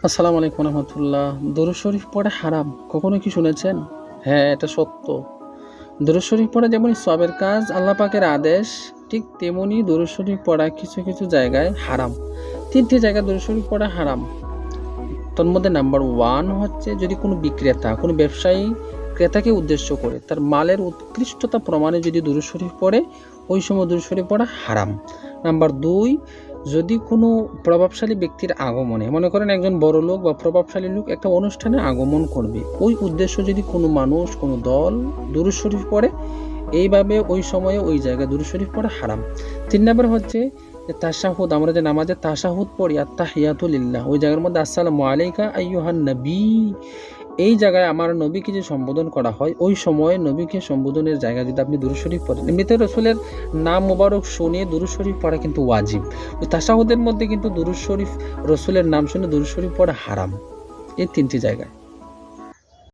আসসালামু আলাইকুম রহমতুল্লাহ। দরুদ শরীফ পড়া হারাম, কখনো কি শুনেছেন? হ্যাঁ, এটা সত্য। দরুদ শরীফ পড়া যেমন সবের কাজ, আল্লাহ পাকের আদেশ, ঠিক তেমনি দরুদ শরীফ পড়া কিছু কিছু জায়গায় হারাম। তিনটি জায়গায় দরুদ শরীফ পড়া হারাম। তার মধ্যে নাম্বার 1 হচ্ছে, যদি কোনো বিক্রেতা, কোনো ব্যবসায়ী ক্রেতাকে উদ্দেশ্য করে তার মালের উৎকৃষ্টতা প্রমাণে যদি দরুদ শরীফ পড়ে, ওই সময় দরুদ শরীফ পড়া হারাম। নাম্বার 2, যদি কোনো প্রভাবশালী ব্যক্তির আগমনে, মনে করেন একজন বড় লোক বা প্রভাবশালী লোক একটা অনুষ্ঠানে আগমন করবে, ওই উদ্দেশ্য যদি কোনো মানুষ, কোনো দল দরুদ শরীফ পড়ে, এইভাবে ওই সময়ে ওই জায়গায় দরুদ শরীফ পড়া হারাম। 3 নাম্বার হচ্ছে যে তাশাহুদ, আমরা যে নামাজে তাশাহুদ পড়ি, আত্তাহিয়াতু লিল্লাহ, ওই জায়গার মধ্যে আসসালামু আলাইকা আইয়ুহান নবী, এই জায়গায় আমার নবীকে যে সম্বোধন করা হয়, ওই সময়ে নবীকে সম্বোধনের জায়গায় যদি আপনি দুরূদ শরীফ পড়েন, এমনিতে রসুলের নাম মোবারক শুনে দুরূদ শরীফ পড়া কিন্তু ওয়াজিব। ওই তাশাহুদের মধ্যে কিন্তু দুরূদ শরীফ, রসুলের নাম শুনে দুরূদ শরীফ পড়া হারাম। এই 3টি জায়গায়।